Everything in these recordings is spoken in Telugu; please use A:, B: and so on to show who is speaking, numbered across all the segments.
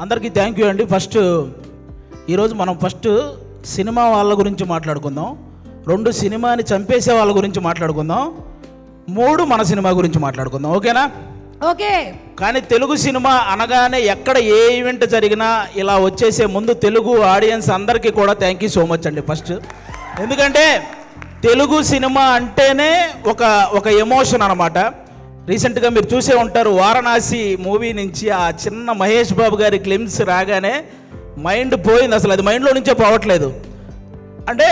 A: అందరికీ థ్యాంక్ యూ అండి. ఈరోజు మనం సినిమా వాళ్ళ గురించి మాట్లాడుకుందాం, 2 సినిమాని చంపేసే వాళ్ళ గురించి మాట్లాడుకుందాం, 3 మన సినిమా గురించి మాట్లాడుకుందాం. ఓకేనా?
B: ఓకే.
A: కానీ తెలుగు సినిమా అనగానే ఎక్కడ ఏ ఈవెంట్ జరిగినా ఇలా వచ్చేసే ముందు తెలుగు ఆడియన్స్ అందరికీ కూడా థ్యాంక్ యూ సో మచ్ అండి. ఎందుకంటే తెలుగు సినిమా అంటేనే ఒక ఎమోషన్ అనమాట. రీసెంట్గా మీరు చూసే ఉంటారు, వారణాసి మూవీ నుంచి ఆ చిన్న మహేష్ బాబు గారి క్లిమ్స్ రాగానే మైండ్ పోయింది, అసలు అది మైండ్లో నుంచే పోవట్లేదు. అంటే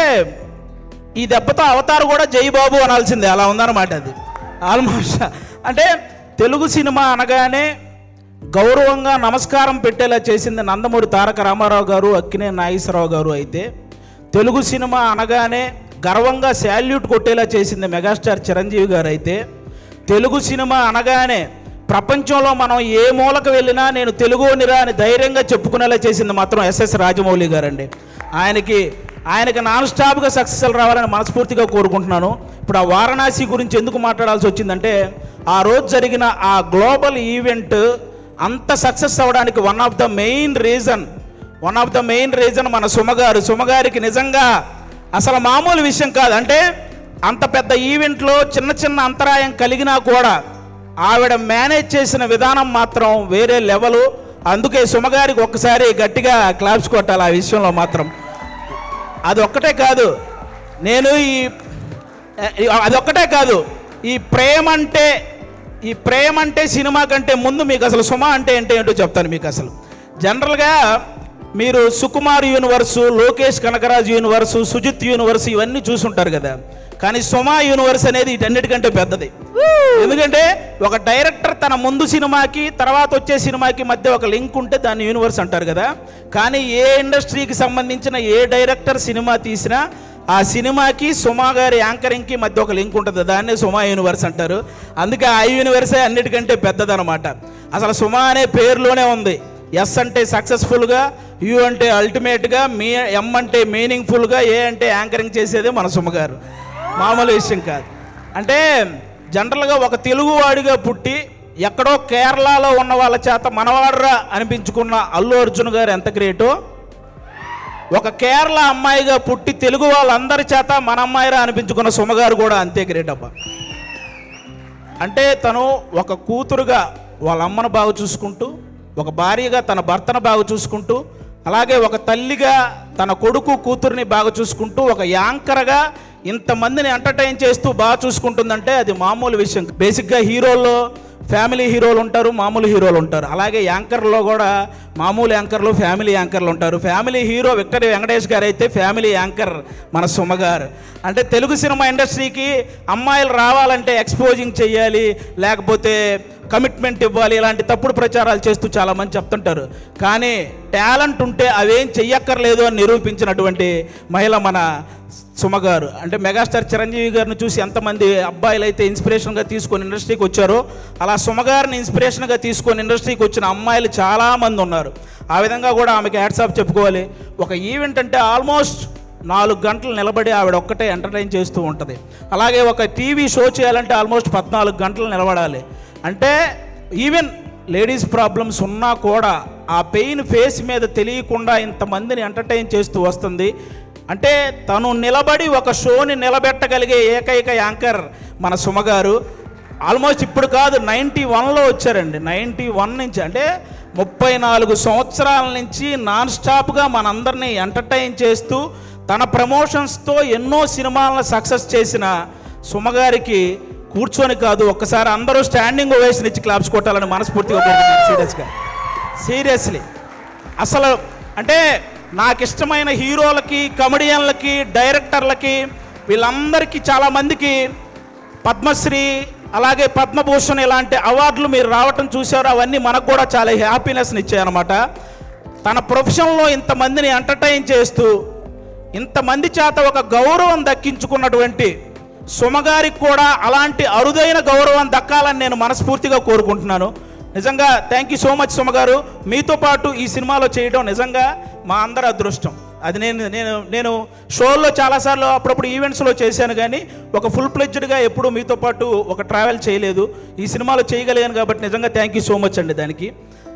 A: ఈ దెబ్బతో అవతారు కూడా జై బాబు అనాల్సిందే, అలా ఉందన్నమాట. అది ఆల్మోస్ట్ అంటే తెలుగు సినిమా అనగానే గౌరవంగా నమస్కారం పెట్టేలా చేసింది నందమూరి తారక రామారావు గారు, అక్కినేని నాగేశ్వరరావు గారు. అయితే తెలుగు సినిమా అనగానే గర్వంగా శాల్యూట్ కొట్టేలా చేసింది మెగాస్టార్ చిరంజీవి గారు. అయితే తెలుగు సినిమా అనగానే ప్రపంచంలో మనం ఏ మూలకు వెళ్ళినా నేను తెలుగునిరా అని ధైర్యంగా చెప్పుకునేలా చేసింది మాత్రం ఎస్ఎస్ రాజమౌళి గారండి. ఆయనకి నాన్ స్టాప్గా సక్సెస్ రావాలని మనస్ఫూర్తిగా కోరుకుంటున్నాను. ఇప్పుడు ఆ వారణాసి గురించి ఎందుకు మాట్లాడాల్సి వచ్చిందంటే, ఆ రోజు జరిగిన ఆ గ్లోబల్ ఈవెంట్ అంత సక్సెస్ అవ్వడానికి one of the main reason మన సుమగారికి నిజంగా అసలు మామూలు విషయం కాదు. అంటే అంత పెద్ద ఈవెంట్లో చిన్న అంతరాయం కలిగినా కూడా ఆవిడ మేనేజ్ చేసిన విధానం మాత్రం వేరే లెవెలు. అందుకే సుమగారికి ఒక్కసారి గట్టిగా క్లాప్స్ కొట్టాలి ఆ విషయంలో మాత్రం. అదొక్కటే కాదు, ఈ ప్రేమ అంటే సినిమా కంటే ముందు మీకు అసలు సుమ అంటే ఏంటో చెప్తాను మీకు. అసలు జనరల్గా మీరు Sukumar universe, Lokesh Kanagaraj universe, Sujeeth universe ఇవన్నీ చూసుంటారు కదా. కానీ సుమ యూనివర్స్ అనేది వీటన్నిటికంటే పెద్దది. ఎందుకంటే ఒక డైరెక్టర్ తన ముందు సినిమాకి తర్వాత వచ్చే సినిమాకి మధ్య ఒక లింక్ ఉంటే దాన్ని యూనివర్స్ అంటారు కదా. కానీ ఏ ఇండస్ట్రీకి సంబంధించిన ఏ డైరెక్టర్ సినిమా తీసినా ఆ సినిమాకి సుమ గారి యాంకరింగ్కి మధ్య ఒక లింక్ ఉంటుంది, దాన్నే సుమ యూనివర్స్ అంటారు. అందుకే ఆ యూనివర్సే అన్నిటికంటే పెద్దదనమాట. అసలు సుమ అనే పేరులోనే ఉంది. ఎస్ అంటే సక్సెస్ఫుల్గా, యు అంటే అల్టిమేట్గా, ఎం అంటే మీనింగ్ఫుల్గా, ఏ అంటే యాంకరింగ్ చేసేదే మన సుమ గారు. మామూలు విషయం కాదు. అంటే జనరల్గా ఒక తెలుగువాడిగా పుట్టి ఎక్కడో కేరళలో ఉన్న వాళ్ళ చేత మనవాడరా అనిపించుకున్న అల్లు అర్జున్ గారు ఎంత గ్రేటో, ఒక కేరళ అమ్మాయిగా పుట్టి తెలుగు వాళ్ళందరి చేత మన అమ్మాయిరా అనిపించుకున్న సుమగారు కూడా అంతే గ్రేట్ అబ్బా. అంటే తను ఒక కూతురుగా వాళ్ళ అమ్మను బాగా చూసుకుంటూ, ఒక భార్యగా తన భర్తను బాగా చూసుకుంటూ, అలాగే ఒక తల్లిగా తన కొడుకు కూతుర్ని బాగా చూసుకుంటూ, ఒక యాంకర్గా ఇంతమందిని ఎంటర్టైన్ చేస్తూ బాగా చూసుకుంటుందంటే అది మామూలు విషయం. బేసిక్గా హీరోల్లో ఫ్యామిలీ హీరోలు ఉంటారు, మామూలు హీరోలు ఉంటారు. అలాగే యాంకర్లో కూడా మామూలు యాంకర్లు, ఫ్యామిలీ యాంకర్లు ఉంటారు. ఫ్యామిలీ హీరో విక్టరీ వెంకటేష్ గారు అయితే ఫ్యామిలీ యాంకర్ మన సుమ గారు. అంటే తెలుగు సినిమా ఇండస్ట్రీకి అమ్మాయిలు రావాలంటే ఎక్స్పోజింగ్ చెయ్యాలి, లేకపోతే కమిట్మెంట్ ఇవ్వాలి, ఇలాంటి తప్పుడు ప్రచారాలు చేస్తూ చాలామంది చెప్తుంటారు. కానీ టాలెంట్ ఉంటే అవేం చెయ్యక్కర్లేదు అని నిరూపించినటువంటి మహిళ మన సుమ గారు. అంటే మెగాస్టార్ చిరంజీవి గారిని చూసి ఎంతమంది అబ్బాయిలు అయితే ఇన్స్పిరేషన్గా తీసుకొని ఇండస్ట్రీకి వచ్చారో, అలా సుమ గారిని ఇన్స్పిరేషన్గా తీసుకొని ఇండస్ట్రీకి వచ్చిన అమ్మాయిలు చాలామంది ఉన్నారు. ఆ విధంగా కూడా ఆమెకి హ్యాట్స్ ఆఫ్ చెప్పుకోవాలి. ఒక ఈవెంట్ అంటే ఆల్మోస్ట్ 4 గంటలు నిలబడి ఆవిడ ఒక్కటే ఎంటర్టైన్ చేస్తూ ఉంటుంది. అలాగే ఒక టీవీ షో చేయాలంటే ఆల్మోస్ట్ 14 గంటలు నిలబడాలి. అంటే ఈవెన్ లేడీస్ ప్రాబ్లమ్స్ ఉన్నా కూడా ఆ పెయిన్ ఫేస్ మీద తెలియకుండా ఇంతమందిని ఎంటర్టైన్ చేస్తూ వస్తుంది. అంటే తను నిలబడి ఒక షోని నిలబెట్టగలిగే ఏకైక యాంకర్ మన సుమ గారు. ఆల్మోస్ట్ ఇప్పుడు కాదు, 91లో వచ్చారండి. 91 నుంచి అంటే 34 సంవత్సరాల నుంచి నాన్ స్టాప్గా మనందరినీ ఎంటర్టైన్ చేస్తూ తన ప్రమోషన్స్తో ఎన్నో సినిమాలను సక్సెస్ చేసిన సుమ గారికి కూర్చొని కాదు, ఒక్కసారి అందరూ స్టాండింగ్ ఓవేషన్ ఇచ్చి క్లాప్స్ కొట్టాలని మనస్ఫూర్తిగా కోరుకుంటున్నాను. సీరియస్లీ అసలు అంటే నాకు ఇష్టమైన హీరోలకి, కమెడియన్లకి, డైరెక్టర్లకి, వీళ్ళందరికీ చాలామందికి పద్మశ్రీ అలాగే పద్మభూషణ్ ఇలాంటి అవార్డులు మీరు రావటం చూశారు. అవన్నీ మనకు కూడా చాలా హ్యాపీనెస్ని ఇచ్చాయన్నమాట. తన ప్రొఫెషన్లో ఇంతమందిని ఎంటర్టైన్ చేస్తూ ఇంతమంది చేత ఒక గౌరవం దక్కించుకున్నటువంటి సుమగారికి కూడా అలాంటి అరుదైన గౌరవం దక్కాలని నేను మనస్ఫూర్తిగా కోరుకుంటున్నాను. నిజంగా థ్యాంక్ యూ సో మచ్ సుమగారు. మీతో పాటు ఈ సినిమాలో చేయడం నిజంగా మా అందరి అదృష్టం. అది నేను షోల్లో చాలాసార్లు అప్పుడప్పుడు ఈవెంట్స్లో చేశాను, కానీ ఒక ఫుల్ ప్లెడ్జ్డ్గా ఎప్పుడూ మీతో పాటు ఒక ట్రావెల్ చేయలేదు. ఈ సినిమాలో చేయగలిగాను కాబట్టి నిజంగా థ్యాంక్ యూ సో మచ్ అండి దానికి.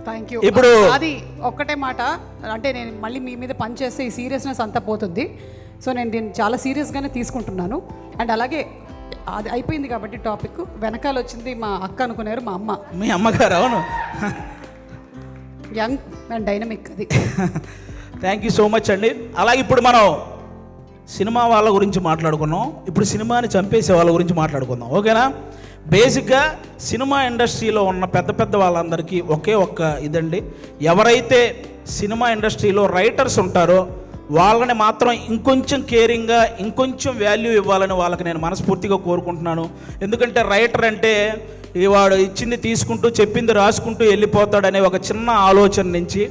B: Thank you.
A: ఇప్పుడు
B: అది ఒక్కటే మాట, అంటే నేను మళ్ళీ మీ మీద పని చేస్తే ఈ సీరియస్నెస్ అంతా పోతుంది. సో నేను దీన్ని చాలా సీరియస్గానే తీసుకుంటున్నాను. అండ్ అలాగే అది అయిపోయింది కాబట్టి టాపిక్, వెనకాల వచ్చింది మా అక్క అనుకున్నారు, మా అమ్మ.
A: మీ అమ్మగారు? అవును,
B: యంగ్ అండ్ డైనమిక్. అది
A: థ్యాంక్ యూ సో మచ్ అండి. అలాగే ఇప్పుడు మనం సినిమా వాళ్ళ గురించి మాట్లాడుకున్నాం, ఇప్పుడు సినిమాని చంపేసే వాళ్ళ గురించి మాట్లాడుకుందాం, ఓకేనా? బేసిక్గా సినిమా ఇండస్ట్రీలో ఉన్న పెద్ద పెద్ద వాళ్ళందరికీ ఒకే ఒక్క ఇదండి, ఎవరైతే సినిమా ఇండస్ట్రీలో రైటర్స్ ఉంటారో వాళ్ళని మాత్రం ఇంకొంచెం కేరింగ్గా ఇంకొంచెం వాల్యూ ఇవ్వాలని వాళ్ళకి నేను మనస్ఫూర్తిగా కోరుకుంటున్నాను. ఎందుకంటే రైటర్ అంటే వాడు ఇచ్చింది తీసుకుంటూ చెప్పింది రాసుకుంటూ వెళ్ళిపోతాడనే ఒక చిన్న ఆలోచన నుంచి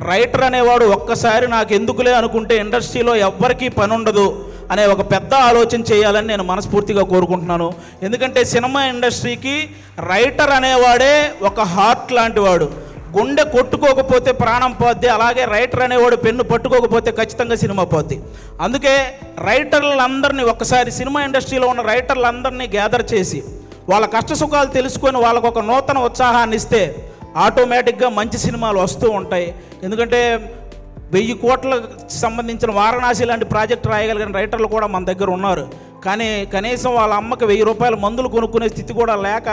A: రైటర్ అనేవాడు ఒక్కసారి నాకు ఎందుకులే అనుకుంటే ఇండస్ట్రీలో ఎవ్వరికీ పని ఉండదు అనే ఒక పెద్ద ఆలోచన చేయాలని నేను మనస్ఫూర్తిగా కోరుకుంటున్నాను. ఎందుకంటే సినిమా ఇండస్ట్రీకి రైటర్ అనేవాడే ఒక హార్ట్ లాంటి వాడు. గుండె కొట్టుకోకపోతే ప్రాణం పోద్ది, అలాగే రైటర్ అనేవాడు పెన్ను పట్టుకోకపోతే ఖచ్చితంగా సినిమా పోద్ది. అందుకే రైటర్లందరినీ ఒక్కసారి సినిమా ఇండస్ట్రీలో ఉన్న రైటర్లందరినీ గ్యాదర్ చేసి వాళ్ళ కష్టసుఖాలు తెలుసుకొని వాళ్ళకు ఒక నూతన ఉత్సాహాన్ని ఇస్తే ఆటోమేటిక్గా మంచి సినిమాలు వస్తూ ఉంటాయి. ఎందుకంటే 1000 కోట్లకు సంబంధించిన వారణాసి లాంటి ప్రాజెక్ట్ రాయగలిగిన రైటర్లు కూడా మన దగ్గర ఉన్నారు. కానీ కనీసం వాళ్ళ అమ్మకి 1000 రూపాయల మందులు కొనుక్కునే స్థితి కూడా లేక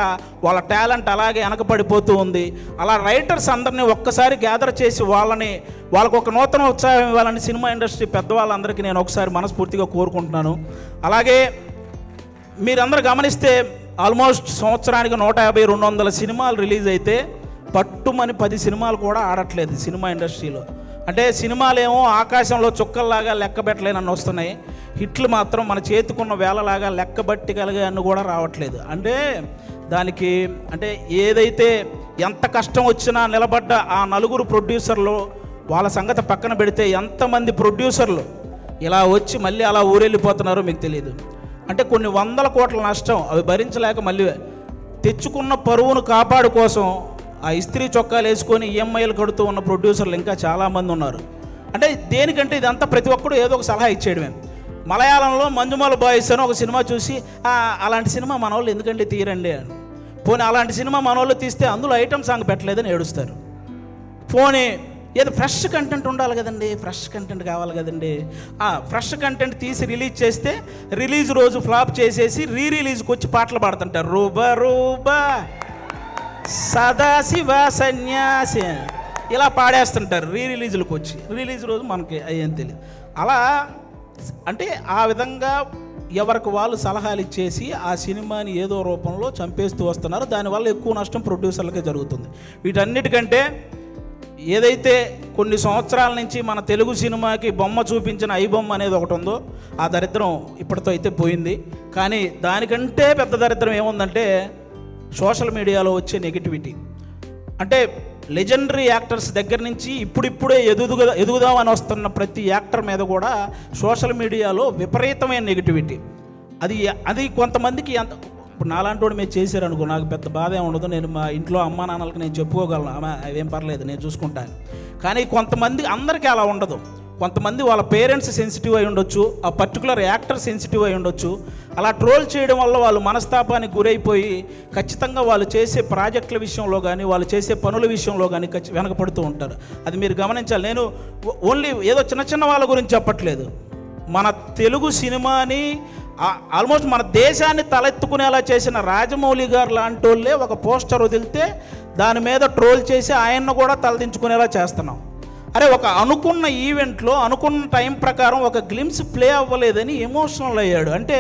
A: వాళ్ళ టాలెంట్ అలాగే వెనకపడిపోతూ ఉంది. అలా రైటర్స్ అందరినీ ఒక్కసారి గ్యాదర్ చేసి వాళ్ళకు ఒక నూతన ఉత్సాహం ఇవ్వాలని సినిమా ఇండస్ట్రీ పెద్దవాళ్ళందరికీ నేను ఒకసారి మనస్ఫూర్తిగా కోరుకుంటున్నాను. అలాగే మీరందరూ గమనిస్తే ఆల్మోస్ట్ సంవత్సరానికి 150-200 సినిమాలు రిలీజ్ అయితే పట్టుమని 10 సినిమాలు కూడా ఆడట్లేదు సినిమా ఇండస్ట్రీలో. అంటే సినిమాలేమో ఆకాశంలో చుక్కల్లాగా లెక్క పెట్టలేనని వస్తున్నాయి, హిట్లు మాత్రం మన చేతికున్న వేళలాగా లెక్కబట్టగలిగే అన్ని కూడా రావట్లేదు. అంటే దానికి అంటే ఏదైతే ఎంత కష్టం వచ్చినా నిలబడ్డ ఆ 4 ప్రొడ్యూసర్లు వాళ్ళ సంగతి పక్కన పెడితే ఎంతమంది ప్రొడ్యూసర్లు ఇలా వచ్చి మళ్ళీ అలా ఊరెళ్ళిపోతున్నారో మీకు తెలియదు. అంటే కొన్ని 100 కోట్ల నష్టం అవి భరించలేక మళ్ళీ తెచ్చుకున్న పరువును కాపాడు కోసం ఆ ఇస్త్రీ చొక్కాలు వేసుకొని ఈఎంఐలు కడుతూ ఉన్న ప్రొడ్యూసర్లు ఇంకా చాలామంది ఉన్నారు. అంటే దేనికంటే ఇదంతా ప్రతి ఒక్కరు ఏదో ఒక సలహా ఇచ్చేయడమే. మలయాళంలో మంజుమాల బాయ్స్ అని ఒక సినిమా చూసి అలాంటి సినిమా మన వాళ్ళు ఎందుకంటే తీరండి అని, పోనీ అలాంటి సినిమా మన వాళ్ళు తీస్తే అందులో ఐటమ్ సాంగ్ పెట్టలేదని ఏడుస్తారు. పోనీ ఏదో ఫ్రెష్ కంటెంట్ ఉండాలి కదండి, ఫ్రెష్ కంటెంట్ కావాలి కదండి, ఫ్రెష్ కంటెంట్ తీసి రిలీజ్ చేస్తే రిలీజ్ రోజు ఫ్లాప్ చేసేసి రిలీజ్కి వచ్చి పాటలు పాడుతుంటారు. రూబా రూబా సదాశివ సన్యాసి ఇలా పాడేస్తుంటారు రిలీజులకు వచ్చి. రిలీజ్ రోజు మనకి అయ్యేం తెలియదు. అలా అంటే ఆ విధంగా ఎవరికి వాళ్ళు సలహాలు ఇచ్చేసి ఆ సినిమాని ఏదో రూపంలో చంపేస్తూ వస్తున్నారు. దానివల్ల ఎక్కువ నష్టం ప్రొడ్యూసర్లకే జరుగుతుంది. వీటన్నిటికంటే ఏదైతే కొన్ని సంవత్సరాల నుంచి మన తెలుగు సినిమాకి బొమ్మ చూపించిన ఐబొమ్మ అనేది ఒకటి ఉందో ఆ దరిద్రం ఇప్పటితో అయితే పోయింది. కానీ దానికంటే పెద్ద దరిద్రం ఏముందంటే సోషల్ మీడియాలో వచ్చే నెగిటివిటీ. అంటే లెజెండరీ యాక్టర్స్ దగ్గర నుంచి ఇప్పుడిప్పుడే ఎదుగుదామని వస్తున్న ప్రతి యాక్టర్ మీద కూడా సోషల్ మీడియాలో విపరీతమైన నెగిటివిటీ. అది కొంతమందికి ఇప్పుడు నాలాంటి వాడు మీరు చేశారనుకో నాకు పెద్ద బాధ ఏమి ఉండదు, నేను మా ఇంట్లో అమ్మా నాన్నలకు నేను చెప్పుకోగలను, అవేం పర్లేదు నేను చూసుకుంటాను. కానీ కొంతమంది అందరికీ అలా ఉండదు. కొంతమంది వాళ్ళ పేరెంట్స్ సెన్సిటివ్ అయి ఉండొచ్చు, ఆ పర్టికులర్ యాక్టర్ సెన్సిటివ్ అయి ఉండొచ్చు. అలా ట్రోల్ చేయడం వల్ల వాళ్ళు మనస్తాపానికి గురైపోయి ఖచ్చితంగా వాళ్ళు చేసే ప్రాజెక్టుల విషయంలో కానీ వాళ్ళు చేసే పనుల విషయంలో కానీ వెనకపడుతూ ఉంటారు. అది మీరు గమనించాలి. నేను ఓన్లీ ఏదో చిన్న చిన్న వాళ్ళ గురించి చెప్పట్లేదు. మన తెలుగు సినిమాని ఆల్మోస్ట్ మన దేశాన్ని తలెత్తుకునేలా చేసిన రాజమౌళి గారు లాంటి వాళ్ళే ఒక పోస్టర్ వదిలితే దాని మీద ట్రోల్ చేసి ఆయన్ను కూడా తలదించుకునేలా చేస్తున్నాం. అరే ఒక అనుకున్న ఈవెంట్లో అనుకున్న టైం ప్రకారం ఒక గ్లిమ్స్ ప్లే అవ్వలేదని ఎమోషనల్ అయ్యాడు. అంటే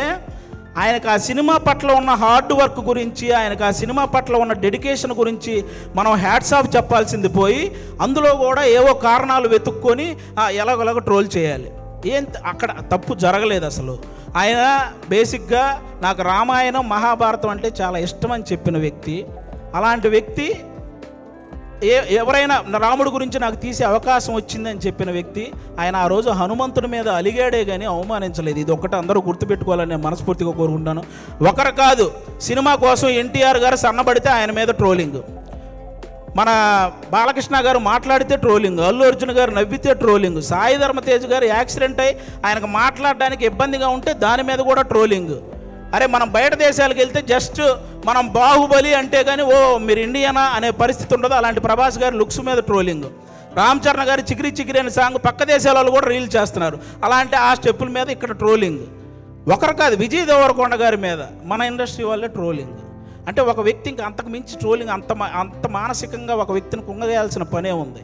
A: ఆయనకు ఆ సినిమా పట్ల ఉన్న హార్డ్ వర్క్ గురించి, ఆయనకు ఆ సినిమా పట్ల ఉన్న డెడికేషన్ గురించి మనం హ్యాట్స్ ఆఫ్ చెప్పాల్సింది పోయి అందులో కూడా ఏవో కారణాలు వెతుక్కొని ఎలాగోలాగ ట్రోల్ చేయాలి. అక్కడ తప్పు జరగలేదు అసలు. ఆయన బేసిక్గా నాకు రామాయణం మహాభారతం అంటే చాలా ఇష్టమని చెప్పిన వ్యక్తి. అలాంటి వ్యక్తి ఎవరైనా రాముడి గురించి నాకు తీసే అవకాశం వచ్చిందని చెప్పిన వ్యక్తి. ఆయన ఆ రోజు హనుమంతుడి మీద అలిగాడే కానీ అవమానించలేదు. ఇది ఒక్కటి అందరూ గుర్తుపెట్టుకోవాలని నేను మనస్ఫూర్తిగా కోరుకుంటాను. ఒకరు కాదు, సినిమా కోసం ఎన్టీఆర్ గారు సన్నబడితే ఆయన మీద ట్రోలింగ్, మన బాలకృష్ణ గారు మాట్లాడితే ట్రోలింగ్, అల్లు అర్జున్ గారు నవ్వితే ట్రోలింగ్, సాయి ధర్మ తేజ్ గారు యాక్సిడెంట్ అయ్యి ఆయనకు మాట్లాడడానికి ఇబ్బందిగా ఉంటే దాని మీద కూడా ట్రోలింగ్. అరే మనం బయట దేశాలకు వెళ్తే జస్ట్ మనం బాహుబలి అంటే కానీ ఓ మీరు ఇండియనా అనే పరిస్థితి ఉండదు. అలాంటి ప్రభాస్ గారి లుక్స్ మీద ట్రోలింగ్, రామ్ చరణ్ గారి చికిరి చికిరి అనే సాంగ్ పక్క దేశాల వాళ్ళు కూడా రీల్ చేస్తున్నారు. అలాంటి ఆ స్టెప్పుల మీద ఇక్కడ ట్రోలింగ్. ఒకరు కాదు, విజయ్ దేవరకొండ గారి మీద మన ఇండస్ట్రీ వాళ్ళే ట్రోలింగ్. అంటే ఒక వ్యక్తి ఇంకా అంతకు మించి ట్రోలింగ్, అంత మానసికంగా ఒక వ్యక్తిని కుంగవేయాల్సిన పనే ఉంది.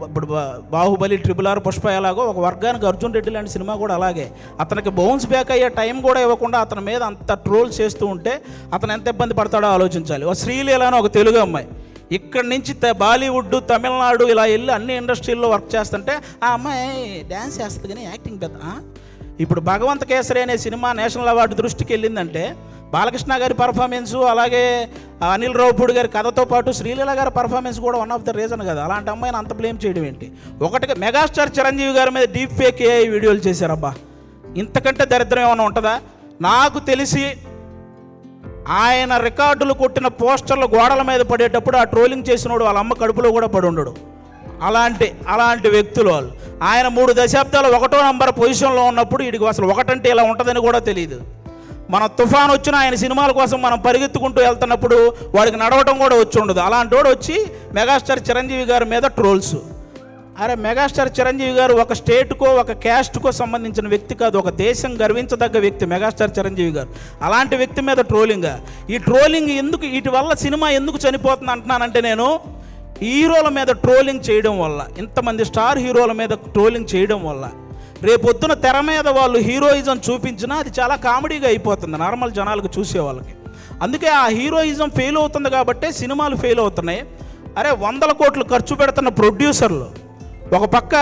A: ఇప్పుడు బాహుబలి, RRR, పుష్ప ఎలాగో ఒక వర్గానికి అర్జున్ రెడ్డి లాంటి సినిమా కూడా అలాగే. అతనికి బౌన్స్ బ్యాక్ అయ్యే టైం కూడా ఇవ్వకుండా అతని మీద అంత ట్రోల్ చేస్తూ ఉంటే అతను ఎంత ఇబ్బంది పడతాడో ఆలోచించాలి. ఒక శ్రీలీల అని ఒక తెలుగు అమ్మాయి ఇక్కడి నుంచి బాలీవుడ్, తమిళనాడు ఇలా వెళ్ళి అన్ని ఇండస్ట్రీల్లో వర్క్ చేస్తుంటే ఆ అమ్మాయి డ్యాన్స్ చేస్తుంది కానీ యాక్టింగ్ పెద్ద. ఇప్పుడు భగవంత కేసరి అనే సినిమా నేషనల్ అవార్డు దృష్టికి వెళ్ళిందంటే బాలకృష్ణ గారి పర్ఫార్మెన్సు, అలాగే అనిల్ రావుపూడి గారి కథతో పాటు శ్రీలీల గారి పర్ఫార్మెన్స్ కూడా వన్ ఆఫ్ ద రీజన్ కదా. అలాంటి అమ్మాయిని అంత బ్లేమ్ చేయడం ఏంటి? ఒకటిగా మెగాస్టార్ చిరంజీవి గారి మీద డీప్ ఫేక్ AI వీడియోలు చేశారబ్బా. ఇంతకంటే దరిద్రం ఏమైనా ఉంటుందా? నాకు తెలిసి ఆయన రికార్డులు కొట్టిన పోస్టర్లు గోడల మీద పడేటప్పుడు ఆ ట్రోలింగ్ చేసినోడు వాళ్ళ అమ్మ కడుపులో కూడా పడి ఉండడు. అలాంటి వ్యక్తులు వాళ్ళు. ఆయన 3 దశాబ్దాలు 1వ నంబర్ పొజిషన్లో ఉన్నప్పుడు వీడికి అసలు ఒకటంటే ఇలా ఉంటుందని కూడా తెలియదు. మన తుఫాన్ వచ్చిన ఆయన సినిమాల కోసం మనం పరిగెత్తుకుంటూ వెళ్తున్నప్పుడు వాడికి నడవటం కూడా వచ్చి ఉండదు. అలాంటి వాడు వచ్చి మెగాస్టార్ చిరంజీవి గారి మీద ట్రోల్స్. అరే మెగాస్టార్ చిరంజీవి గారు ఒక స్టేట్కో ఒక క్యాస్ట్కో సంబంధించిన వ్యక్తి కాదు, ఒక దేశం గర్వించదగ్గ వ్యక్తి మెగాస్టార్ చిరంజీవి గారు. అలాంటి వ్యక్తి మీద ట్రోలింగ్. ఈ ట్రోలింగ్ ఎందుకు, వీటి వల్ల సినిమా ఎందుకు చనిపోతుంది అంటున్నానంటే, నేను హీరోల మీద ట్రోలింగ్ చేయడం వల్ల, ఇంతమంది స్టార్ హీరోల మీద ట్రోలింగ్ చేయడం వల్ల రేపొద్దున తెర మీద వాళ్ళు హీరోయిజం చూపించినా అది చాలా కామెడీగా అయిపోతుంది నార్మల్ జనాలకు, చూసే వాళ్ళకి. అందుకే ఆ హీరోయిజం ఫెయిల్ అవుతుంది కాబట్టే సినిమాలు ఫెయిల్ అవుతున్నాయి. అరే 100 కోట్లు ఖర్చు పెడుతున్న ప్రొడ్యూసర్లు ఒక పక్క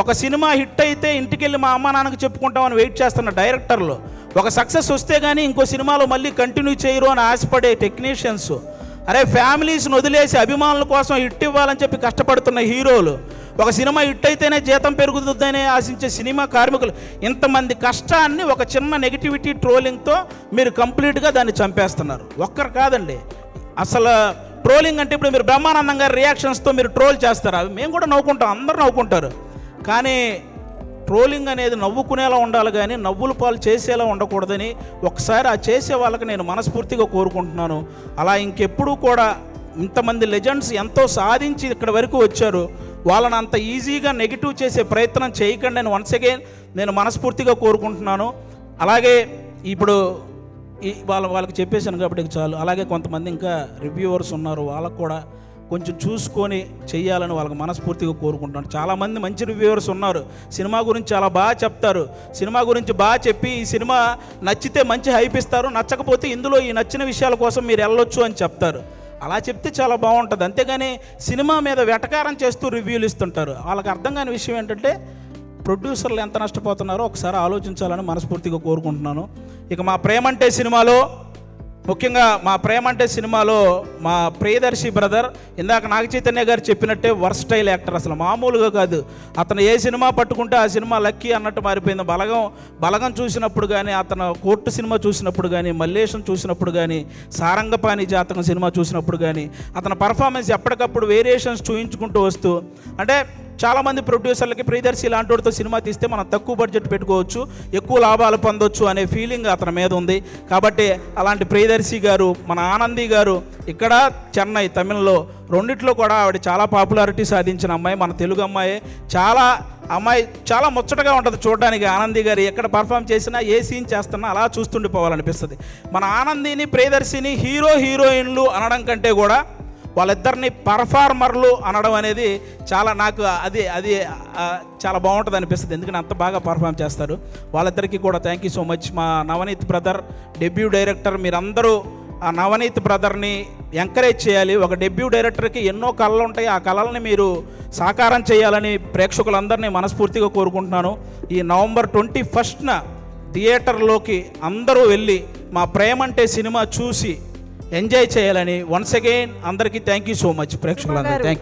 A: ఒక సినిమా హిట్ అయితే ఇంటికెళ్ళి మా అమ్మ నాన్నకి చెప్పుకుంటామని వెయిట్ చేస్తున్న డైరెక్టర్లు, ఒక సక్సెస్ వస్తే కానీ ఇంకో సినిమాలో మళ్ళీ కంటిన్యూ చేయరు అని ఆశపడే టెక్నీషియన్స్, అరే ఫ్యామిలీస్ని వదిలేసి అభిమానుల కోసం హిట్ ఇవ్వాలని చెప్పి కష్టపడుతున్న హీరోలు, ఒక సినిమా హిట్ అయితేనే జీతం పెరుగుతుందనే ఆశించే సినిమా కార్మికులు, ఇంతమంది కష్టాన్ని ఒక చిన్న నెగిటివిటీ ట్రోలింగ్తో మీరు కంప్లీట్గా దాన్ని చంపేస్తున్నారు. ఒక్కరు కాదండి, అసలు ట్రోలింగ్ అంటే ఇప్పుడు మీరు బ్రహ్మానందం గారి రియాక్షన్స్తో మీరు ట్రోల్ చేస్తారు, అవి మేము కూడా నవ్వుకుంటాం, అందరూ నవ్వుకుంటారు. కానీ ట్రోలింగ్ అనేది నవ్వుకునేలా ఉండాలి కానీ నవ్వుల పాలు చేసేలా ఉండకూడదని ఒకసారి ఆ చేసే వాళ్ళకి నేను మనస్ఫూర్తిగా కోరుకుంటున్నాను. అలా ఇంకెప్పుడూ కూడా ఇంతమంది లెజెండ్స్ ఎంతో సాధించి ఇక్కడ వరకు వచ్చారు, వాళ్ళని అంత ఈజీగా నెగిటివ్ చేసే ప్రయత్నం చేయకండి అని వన్స్ అగైన్ నేను మనస్ఫూర్తిగా కోరుకుంటున్నాను. అలాగే ఇప్పుడు వాళ్ళకి చెప్పేశాను కాబట్టి చాలు. అలాగే కొంతమంది ఇంకా రివ్యూవర్స్ ఉన్నారు, వాళ్ళకు కూడా కొంచెం చూసుకొని చెయ్యాలని వాళ్ళకి మనస్ఫూర్తిగా కోరుకుంటున్నాను. చాలామంది మంచి రివ్యూవర్స్ ఉన్నారు, సినిమా గురించి చాలా బాగా చెప్తారు, సినిమా గురించి బాగా చెప్పి ఈ సినిమా నచ్చితే మంచి హైప్ ఇస్తారు, నచ్చకపోతే ఇందులో ఈ నచ్చిన విషయాల కోసం మీరు వెళ్ళొచ్చు అని చెప్తారు. అలా చెప్తే చాలా బాగుంటుంది. అంతేగాని సినిమా మీద వెటకారం చేస్తూ రివ్యూలు ఇస్తుంటారు. వాళ్ళకి అర్థం కాని విషయం ఏంటంటే ప్రొడ్యూసర్లు ఎంత నష్టపోతున్నారో ఒకసారి ఆలోచించాలని మనస్ఫూర్తిగా కోరుకుంటున్నాను. ఇక మా ప్రేమంటే సినిమాలో, ముఖ్యంగా మా ప్రేమంటే సినిమాలో మా ప్రియదర్శి బ్రదర్ ఇందాక నాగ చైతన్య గారు చెప్పినట్టే వర్స్టైల్ యాక్టర్, అసలు మామూలుగా కాదు. అతను ఏ సినిమా పట్టుకుంటే ఆ సినిమా లక్కీ అన్నట్టు మారిపోయింది. బలగం చూసినప్పుడు కానీ, అతను కోర్టు సినిమా చూసినప్పుడు కానీ, మల్లేశం చూసినప్పుడు కానీ, సారంగపాణి జాతకం సినిమా చూసినప్పుడు కానీ అతని పర్ఫార్మెన్స్ ఎప్పటికప్పుడు వేరియేషన్స్ చూయించుకుంటూ వస్తూ, అంటే చాలామంది ప్రొడ్యూసర్లకి ప్రియదర్శి ఇలాంటి వాడితో సినిమా తీస్తే మనం తక్కువ బడ్జెట్ పెట్టుకోవచ్చు, ఎక్కువ లాభాలు పొందొచ్చు అనే ఫీలింగ్ అతని మీద ఉంది. కాబట్టి అలాంటి ప్రియదర్శి గారు, మన ఆనంది గారు ఇక్కడ చెన్నై, తమిళ్లో రెండిట్లో కూడా ఆవిడ చాలా పాపులారిటీ సాధించిన అమ్మాయి, మన తెలుగు అమ్మాయి. చాలా ముచ్చటగా ఉంటుంది చూడడానికి. ఆనంది గారు ఎక్కడ పర్ఫామ్ చేసినా, ఏ సీన్ చేస్తున్నా అలా చూస్తుండిపోవాలనిపిస్తుంది. మన ఆనందిని, ప్రియదర్శిని హీరోయిన్లు అనడం కంటే కూడా వాళ్ళిద్దరిని పర్ఫార్మర్లు అనడం అనేది నాకు అది చాలా బాగుంటుంది అనిపిస్తుంది. ఎందుకంటే అంత బాగా పర్ఫామ్ చేస్తారు. వాళ్ళిద్దరికీ కూడా థ్యాంక్ యూ సో మచ్. మా నవనీత్ బ్రదర్ డెబ్యూ డైరెక్టర్, మీరందరూ ఆ నవనీత్ బ్రదర్ని ఎంకరేజ్ చేయాలి. ఒక డెబ్యూ డైరెక్టర్కి ఎన్నో కళలు ఉంటాయి, ఆ కళల్ని మీరు సాకారం చేయాలని ప్రేక్షకులందరినీ మనస్ఫూర్తిగా కోరుకుంటున్నాను. ఈ November 21న థియేటర్లోకి అందరూ వెళ్ళి మా ప్రేమంటే సినిమా చూసి ఎంజాయ్ చేయాలని వన్స్ అగైన్ అందరికీ థ్యాంక్ యూ సో మచ్ ప్రేక్షకులందరూ. Thank you.